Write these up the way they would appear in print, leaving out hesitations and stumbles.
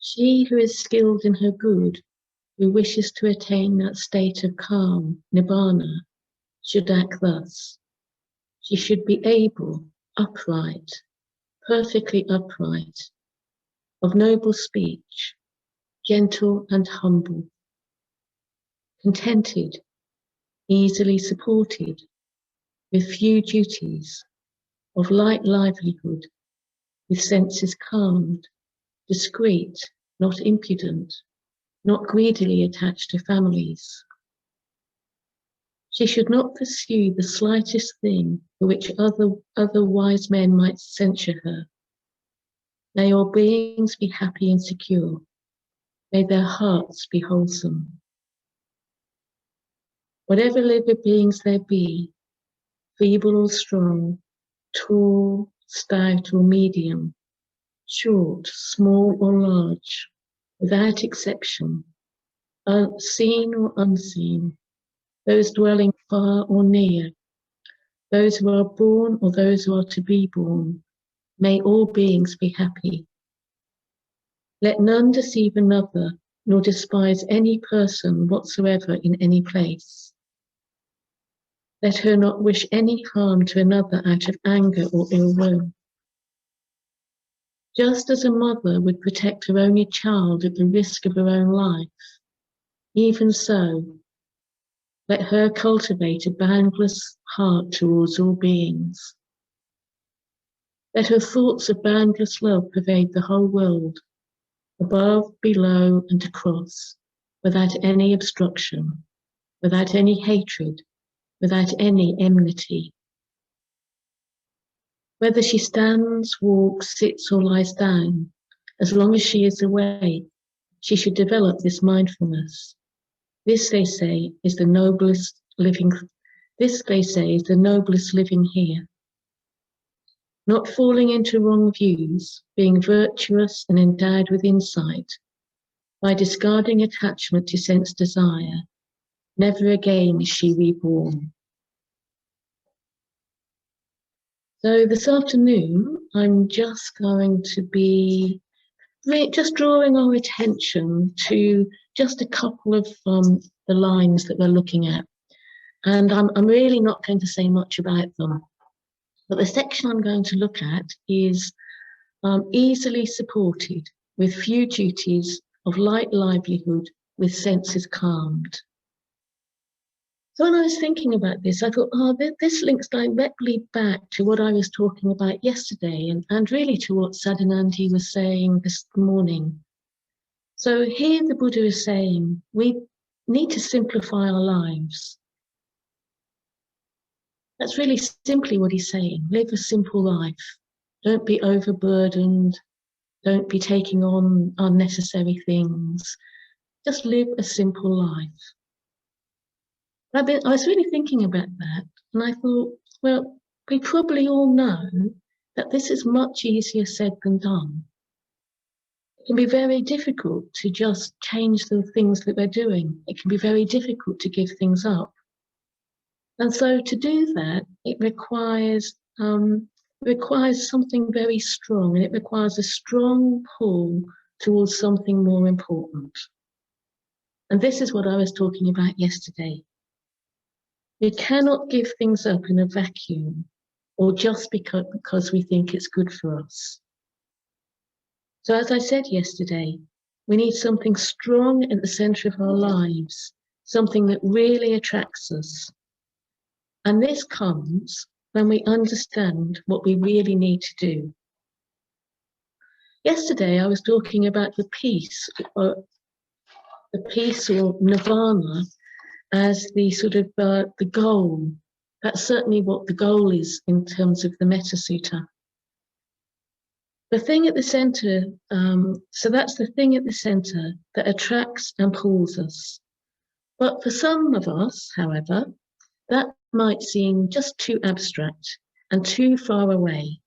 She who is skilled in her good, who wishes to attain that state of calm, nibbana, should act thus. She should be able, upright, perfectly upright, of noble speech, gentle and humble, contented, easily supported, with few duties, of light livelihood, with senses calmed, discreet, not impudent, not greedily attached to families. She should not pursue the slightest thing for which other wise men might censure her. May all beings be happy and secure. May their hearts be wholesome. Whatever living beings there be, feeble or strong, tall, stout or medium, short, small or large, without exception, seen or unseen, those dwelling far or near, those who are born or those who are to be born, may all beings be happy. Let none deceive another, nor despise any person whatsoever in any place. Let her not wish any harm to another out of anger or ill will. Just as a mother would protect her only child at the risk of her own life, even so, let her cultivate a boundless heart towards all beings. Let her thoughts of boundless love pervade the whole world, above, below, and across, without any obstruction, without any hatred, without any enmity. Whether she stands, walks, sits, or lies down, as long as she is awake, she should develop this mindfulness. This, they say, is the noblest living. This, they say, is the noblest living here. Not falling into wrong views, being virtuous and endowed with insight, by discarding attachment to sense desire, never again is she reborn. So this afternoon, I'm just going to be just drawing our attention to just a couple of the lines that we're looking at. And I'm really not going to say much about them. But the section I'm going to look at is easily supported, with few duties, of light livelihood, with senses calmed. So when I was thinking about this, I thought, this links directly back to what I was talking about yesterday, and really to what Sadhanandi was saying this morning. So here the Buddha is saying, we need to simplify our lives. That's really simply what he's saying. Live a simple life. Don't be overburdened. Don't be taking on unnecessary things. Just live a simple life. I was really thinking about that, and I thought, well, we probably all know that this is much easier said than done. It can be very difficult to just change the things that we're doing. It can be very difficult to give things up. And so to do that, it requires something very strong, and it requires a strong pull towards something more important. And this is what I was talking about yesterday. We cannot give things up in a vacuum, or just because we think it's good for us. So as I said yesterday, we need something strong at the center of our lives, something that really attracts us. And this comes when we understand what we really need to do. Yesterday, I was talking about the peace or nirvana as the sort of the goal. That's certainly what the goal is in terms of the Metta Sutta. The thing at the center, so that's the thing at the center that attracts and pulls us. But for some of us, however, that might seem just too abstract and too far away.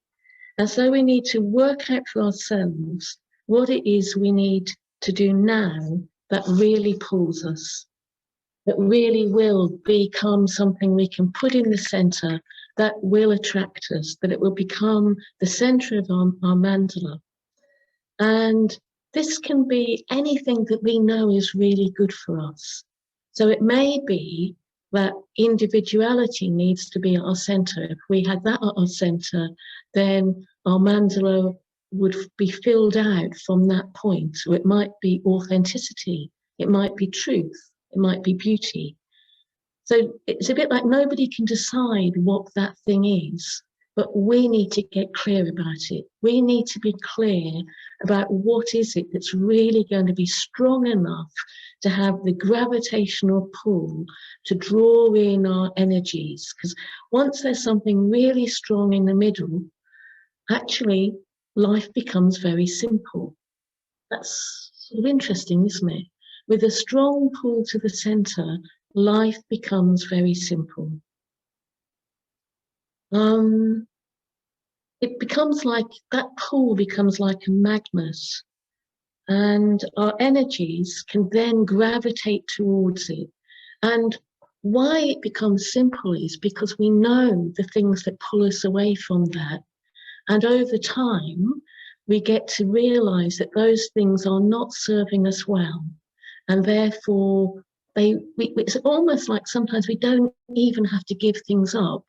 And so we need to work out for ourselves what it is we need to do now that really pulls us, that really will become something we can put in the center that will attract us, that it will become the center of our mandala. And this can be anything that we know is really good for us. So it may be that individuality needs to be at our center. If we had that at our center, then our mandala would be filled out from that point. So it might be authenticity, it might be truth, it might be beauty. So it's a bit like nobody can decide what that thing is, but we need to get clear about it. We need to be clear about what is it that's really going to be strong enough to have the gravitational pull to draw in our energies. Because once there's something really strong in the middle, actually life becomes very simple. That's sort of interesting, isn't it? With a strong pull to the center, life becomes very simple. It becomes like, that pull becomes like a magnet, and our energies can then gravitate towards it. And why it becomes simple is because we know the things that pull us away from that. And over time, we get to realize that those things are not serving us well. And therefore, it's almost like sometimes we don't even have to give things up.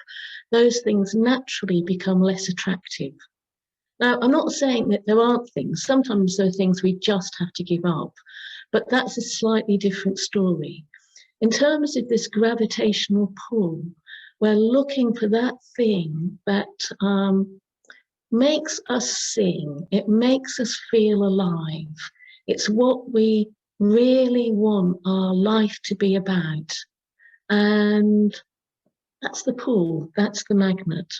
Those things naturally become less attractive. Now, I'm not saying that there aren't things. Sometimes there are things we just have to give up, but that's a slightly different story. In terms of this gravitational pull, we're looking for that thing that makes us sing. It makes us feel alive. It's what we really want our life to be about. And that's the pull, that's the magnet.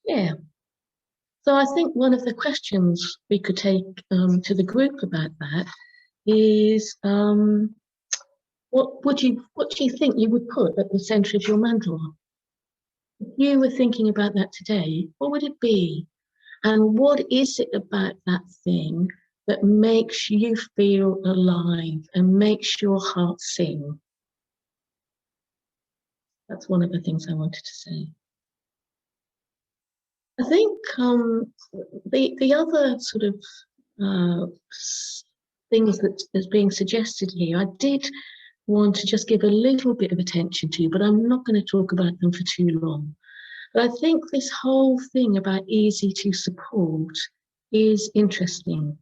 Yeah. So I think one of the questions we could take to the group about that is, what do you think you would put at the center of your mandala? If you were thinking about that today, what would it be? And what is it about that thing that makes you feel alive and makes your heart sing? That's one of the things I wanted to say. I think the other sort of things that is being suggested here, I did want to just give a little bit of attention to, but I'm not going to talk about them for too long. But I think this whole thing about easy to support is interesting.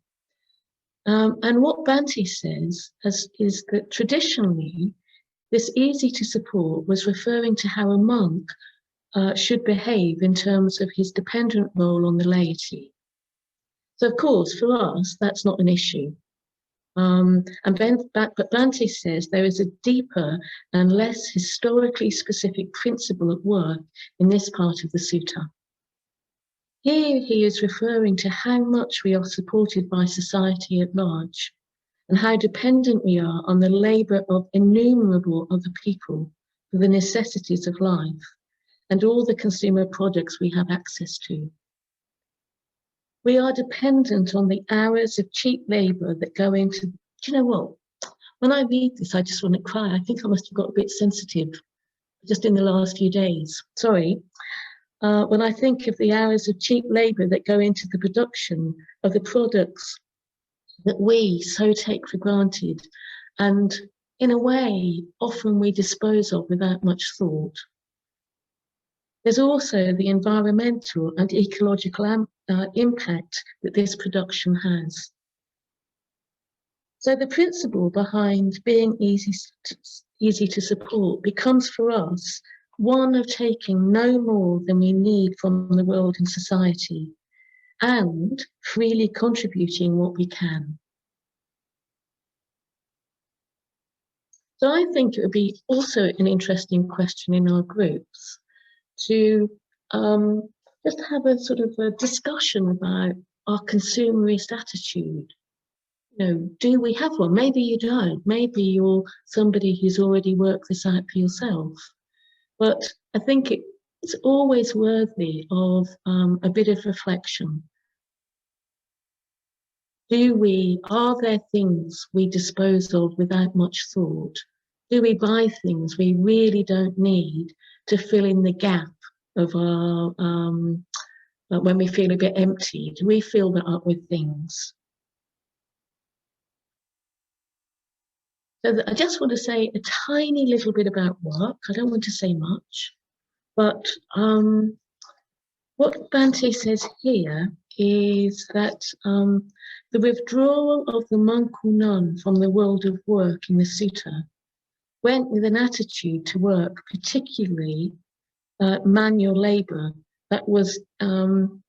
And what Bhante says is that traditionally, this easy to support was referring to how a monk should behave in terms of his dependent role on the laity. So, of course, for us, that's not an issue. But Bhante says there is a deeper and less historically specific principle at work in this part of the sutta. Here he is referring to how much we are supported by society at large and how dependent we are on the labour of innumerable other people for the necessities of life and all the consumer products we have access to. We are dependent on the hours of cheap labour that go into, do you know what? When I read this, I just want to cry. I think I must have got a bit sensitive just in the last few days. Sorry. When I think of the hours of cheap labour that go into the production of the products that we so take for granted, and in a way, often we dispose of without much thought. There's also the environmental and ecological impact that this production has. So the principle behind being easy to support becomes for us one of taking no more than we need from the world and society and freely contributing what we can. So I think it would be also an interesting question in our groups to just have a sort of a discussion about our consumerist attitude. You know, do we have one? Maybe you don't. Maybe you're somebody who's already worked this out for yourself. But I think it's always worthy of a bit of reflection. Are there things we dispose of without much thought? Do we buy things we really don't need to fill in the gap of our, when we feel a bit empty? Do we fill that up with things? So I just want to say a tiny little bit about work. I don't want to say much, but what Bhante says here is that the withdrawal of the monk or nun from the world of work in the sutta went with an attitude to work, particularly manual labor, that was in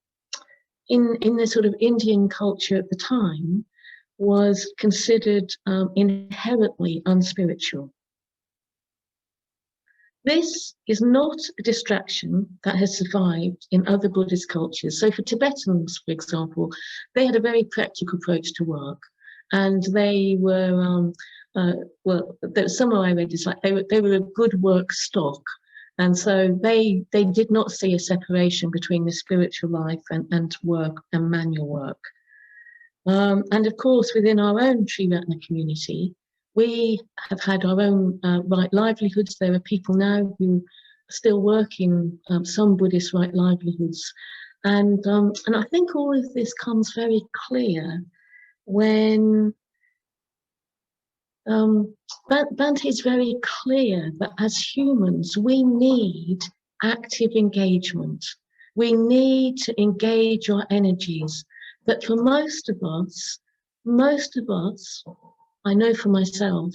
the sort of Indian culture at the time, was considered inherently unspiritual. This is not a distraction that has survived in other Buddhist cultures. So for Tibetans, for example, they had a very practical approach to work, and they were, well, somewhere I read, it's like they were a good work stock. And so they did not see a separation between the spiritual life and work and manual work. And of course, within our own Triratna community, we have had our own right livelihoods. There are people now who are still working some Buddhist right livelihoods. And I think all of this comes very clear when Bhante is very clear that as humans, we need active engagement. We need to engage our energies. But for most of us, I know for myself,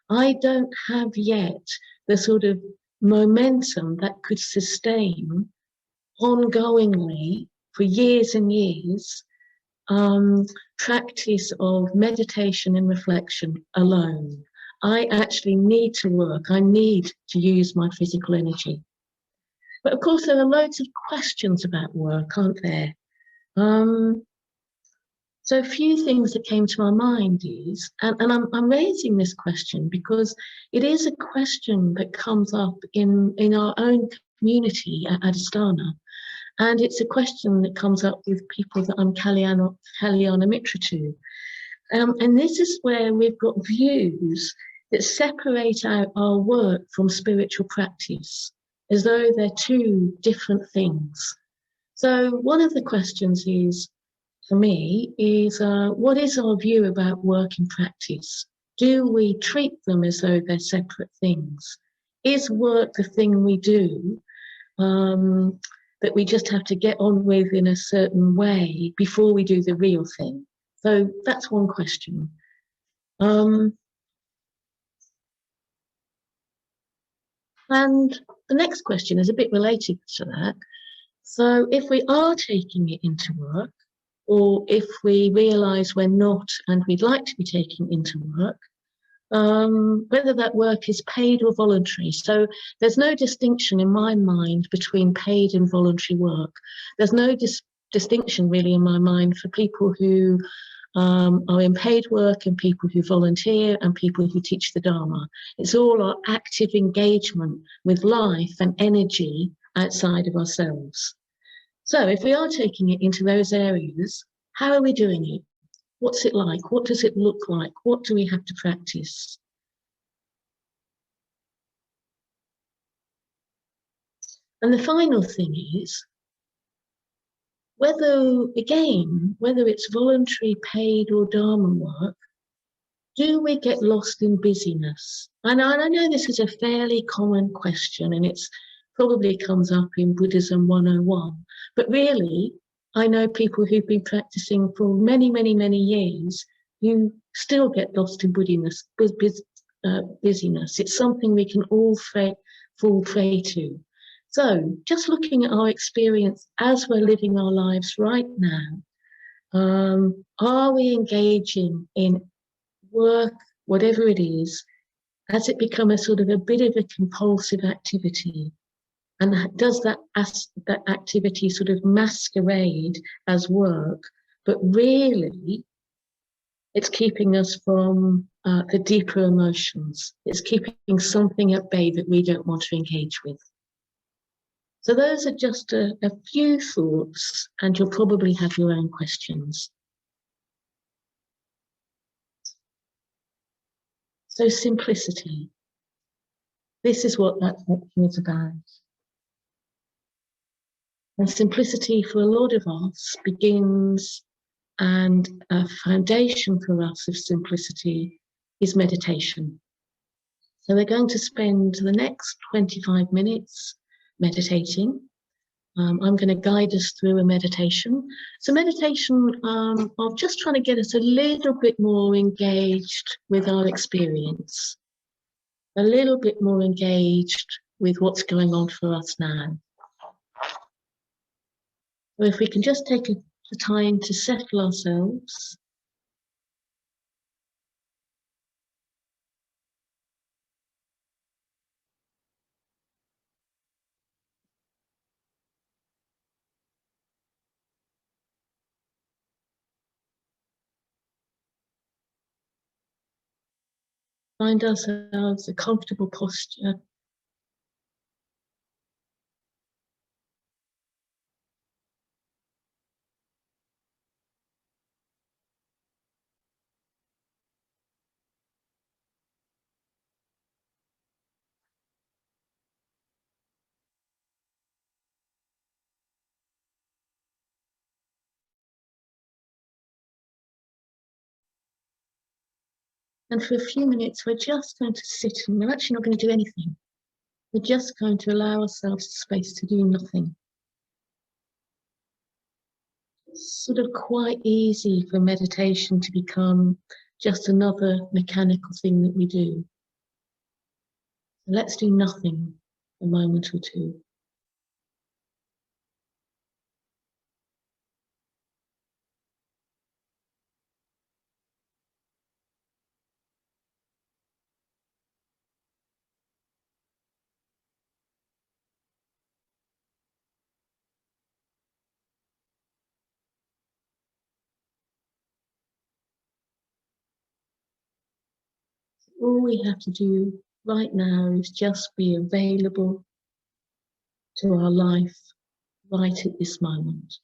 I don't have yet the sort of momentum that could sustain ongoingly for years and years practice of meditation and reflection alone. I actually need to work. I need to use my physical energy. But of course, there are loads of questions about work, aren't there? So a few things that came to my mind is, and I'm raising this question because it is a question that comes up in our own community at Adhisthana. And it's a question that comes up with people that I'm Kalyana Mitra to. And this is where we've got views that separate out our work from spiritual practice, as though they're two different things. So one of the questions is, for me, is what is our view about work and practice? Do we treat them as though they're separate things? Is work the thing we do that we just have to get on with in a certain way before we do the real thing? So that's one question. And the next question is a bit related to that. So if we are taking it into work, or if we realise we're not and we'd like to be taking it into work, whether that work is paid or voluntary. So there's no distinction in my mind between paid and voluntary work. There's no distinction really in my mind for people who are in paid work and people who volunteer and people who teach the Dharma. It's all our active engagement with life and energy outside of ourselves. So if we are taking it into those areas, how are we doing it? What's it like? What does it look like? What do we have to practice? And the final thing is, whether it's voluntary, paid or Dharma work, do we get lost in busyness? And I know this is a fairly common question, and it's probably comes up in Buddhism 101, but really, I know people who've been practicing for many, many, many years who still get lost in busyness. It's something we can all fall prey to. So just looking at our experience as we're living our lives right now, are we engaging in work, whatever it is, has it become a sort of a bit of a compulsive activity? And does that activity sort of masquerade as work, but really it's keeping us from the deeper emotions. It's keeping something at bay that we don't want to engage with. So those are just a few thoughts, and you'll probably have your own questions. So simplicity. This is what that section is about. And simplicity for a lot of us begins, and a foundation for us of simplicity is meditation. So we're going to spend the next 25 minutes meditating. I'm going to guide us through a meditation. So meditation of just trying to get us a little bit more engaged with our experience, a little bit more engaged with what's going on for us now. So if we can just take the time to settle ourselves. Find ourselves a comfortable posture. And for a few minutes, we're just going to sit, and we're actually not going to do anything. We're just going to allow ourselves space to do nothing. It's sort of quite easy for meditation to become just another mechanical thing that we do. So let's do nothing for a moment or two. All we have to do right now is just be available to our life right at this moment.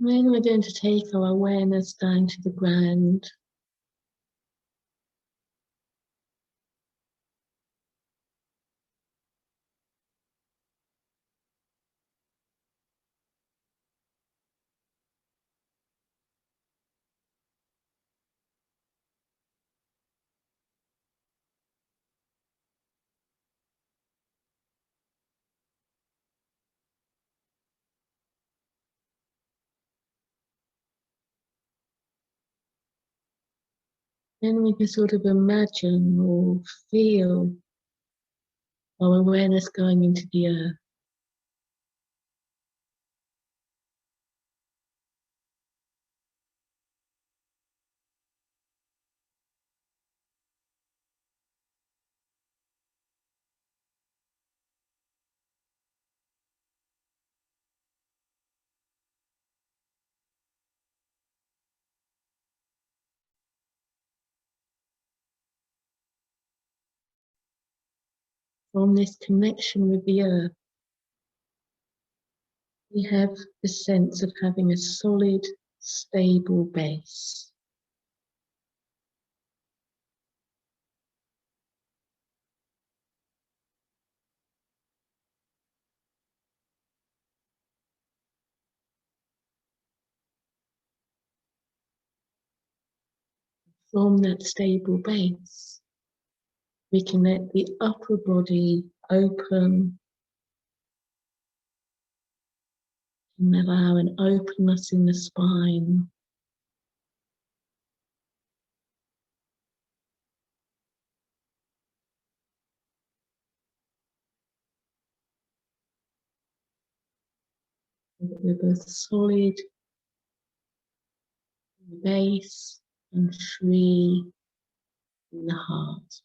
And then we're going to take our awareness down to the ground. Then we can sort of imagine or feel our awareness going into the earth. From this connection with the earth, we have the sense of having a solid, stable base. From that stable base, we can let the upper body open and allow an openness in the spine. We're both solid in the base and free in the heart.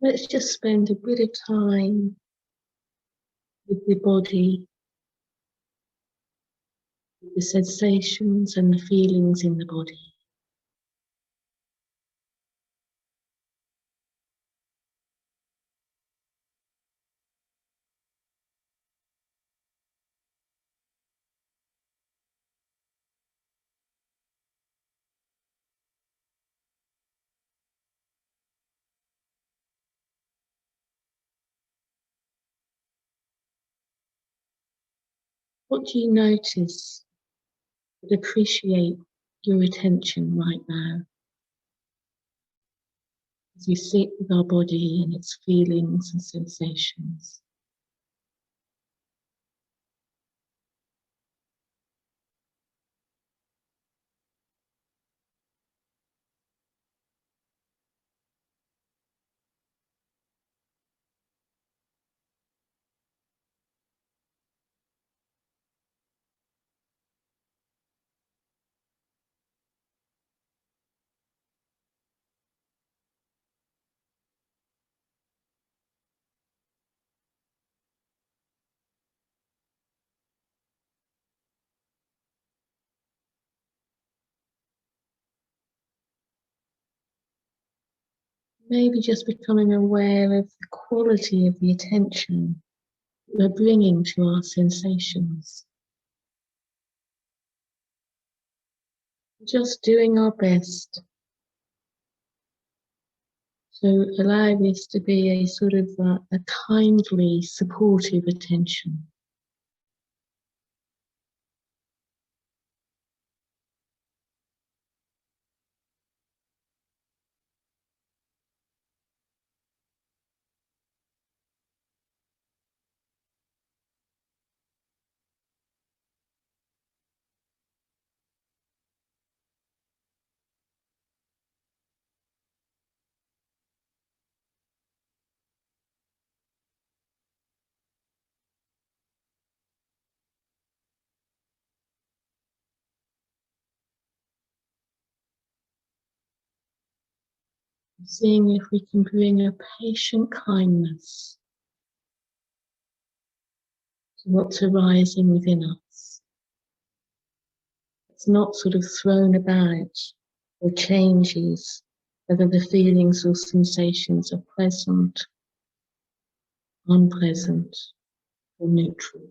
Let's just spend a bit of time with the body, with the sensations and the feelings in the body. What do you notice that appreciate your attention right now as we sit with our body and its feelings and sensations? Maybe just becoming aware of the quality of the attention we're bringing to our sensations. Just doing our best to allow this to be a sort of a kindly, supportive attention. Seeing if we can bring a patient kindness to what's arising within us. It's not sort of thrown about or changes whether the feelings or sensations are pleasant, unpleasant, or neutral.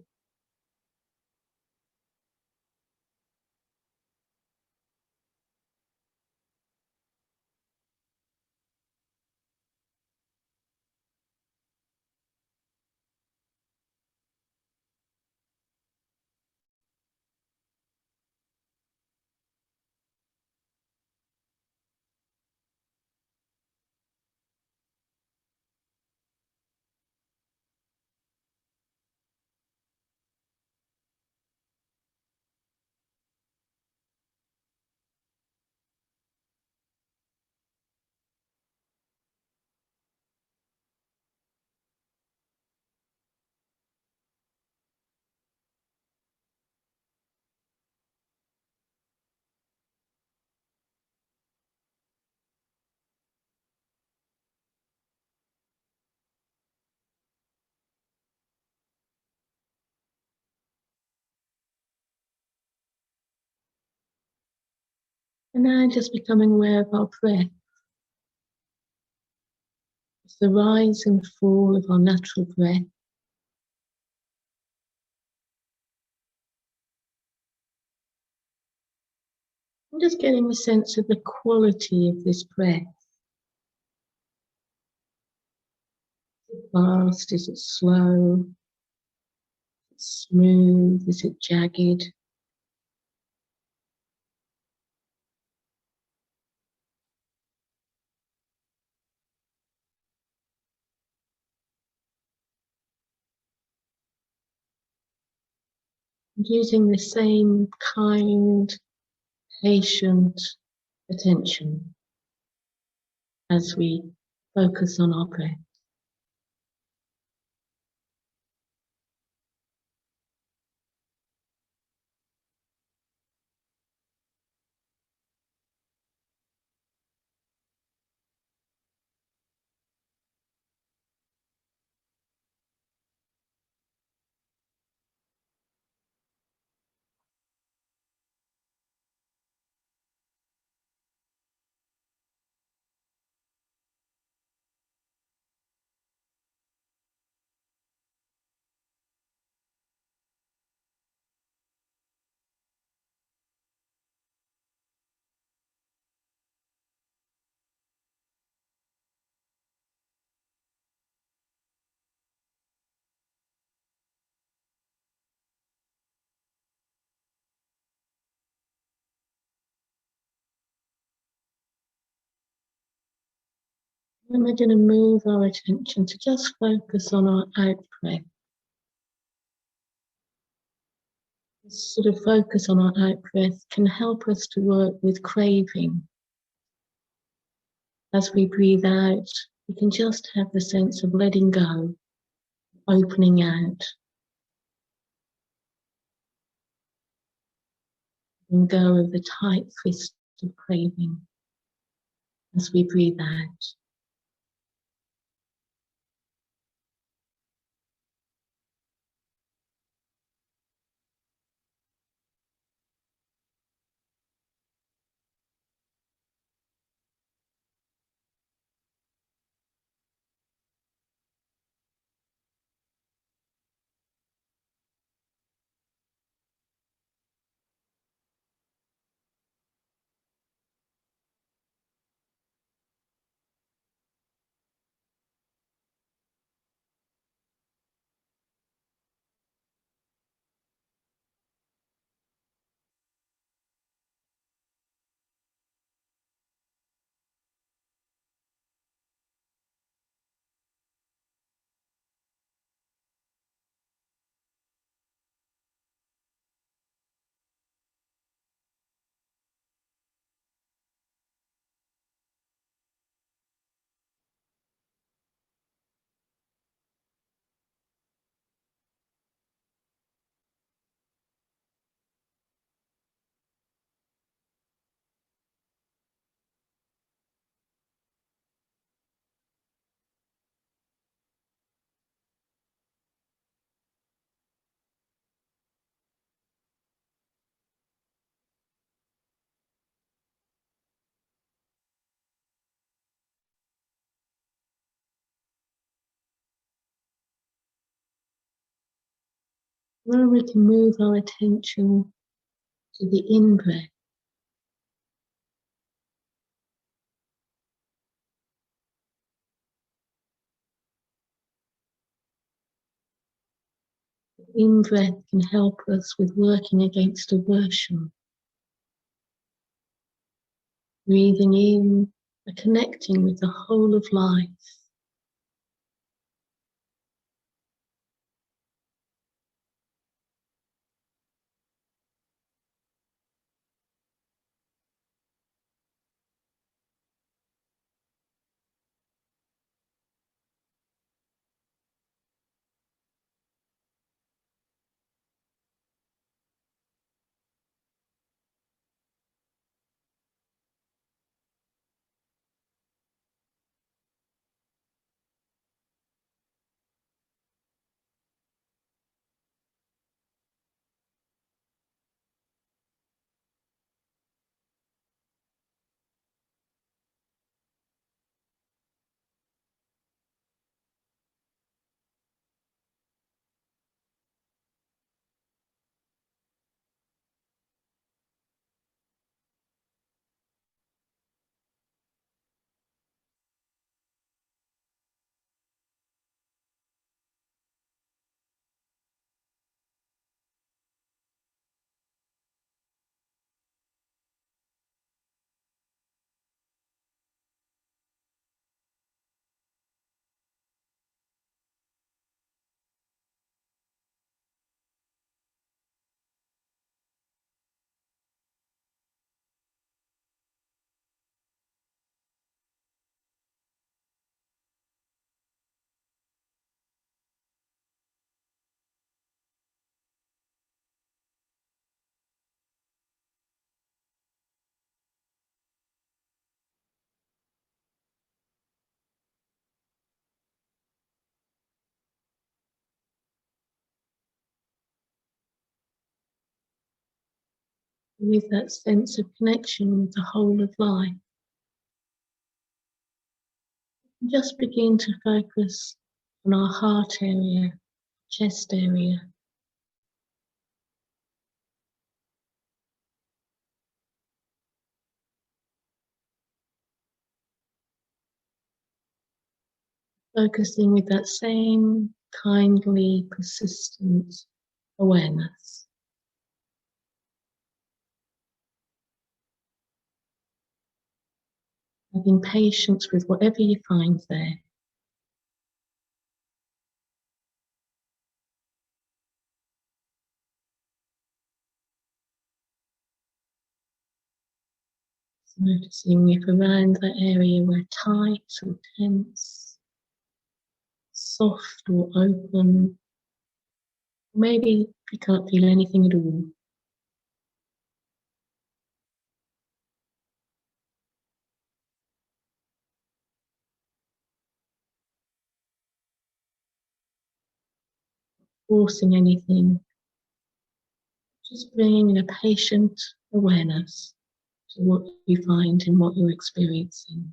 And now just becoming aware of our breath. It's the rise and fall of our natural breath. I'm just getting a sense of the quality of this breath. Is it fast? Is it slow? Is it smooth? Is it jagged? And using the same kind, patient attention as we focus on our breath. And we're going to move our attention to just focus on our out breath. This sort of focus on our out breath can help us to work with craving. As we breathe out, we can just have the sense of letting go, opening out, letting go of the tight fist of craving as we breathe out. Where we can move our attention to the in-breath. The in-breath can help us with working against aversion. Breathing in, connecting with the whole of life. with that sense of connection with the whole of life. Just begin to focus on our heart area, chest area. Focusing with that same kindly, persistent awareness. Having patience with whatever you find there. Noticing if around that area we're tight or tense, soft or open. Maybe you can't feel anything at all. Forcing anything. Just bringing a patient awareness to what you find in what you're experiencing.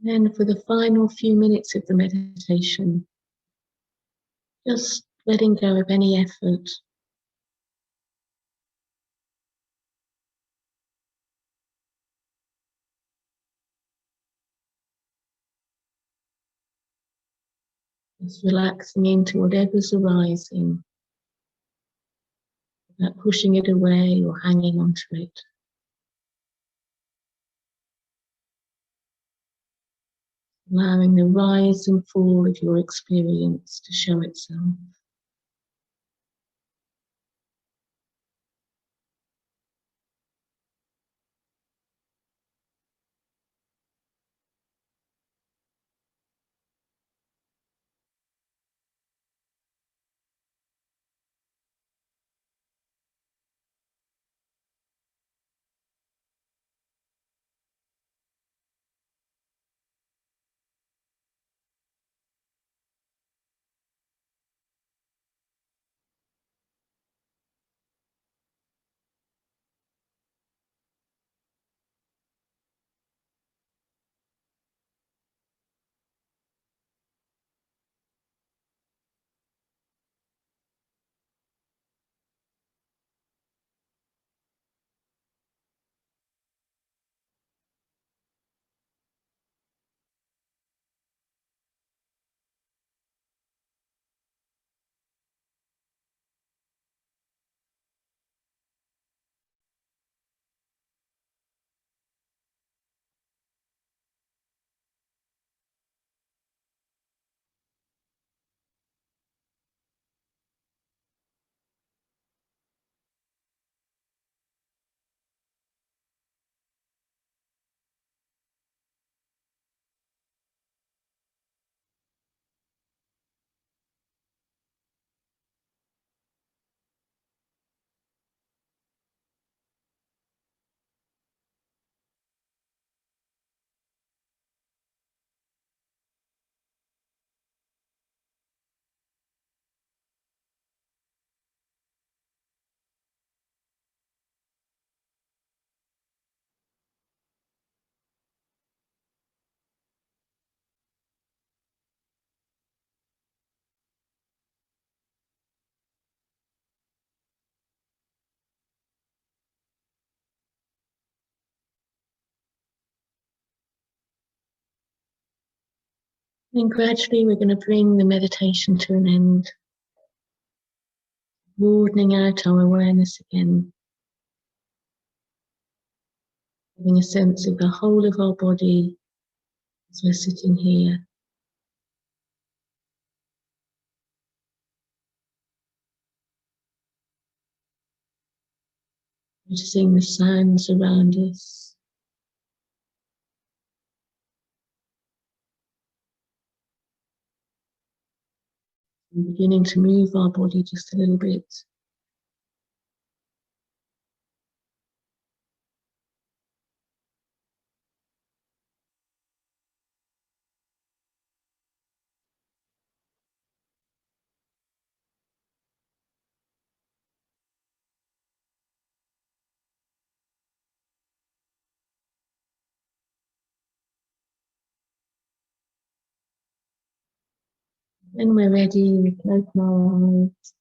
Then for the final few minutes of the meditation, just letting go of any effort. Just relaxing into whatever's arising, without pushing it away or hanging onto it. Allowing the rise and fall of your experience to show itself. Then gradually we're going to bring the meditation to an end, broadening out our awareness again, having a sense of the whole of our body as we're sitting here. Noticing the sounds around us. And beginning to move our body just a little bit. When we're ready, we can open our eyes.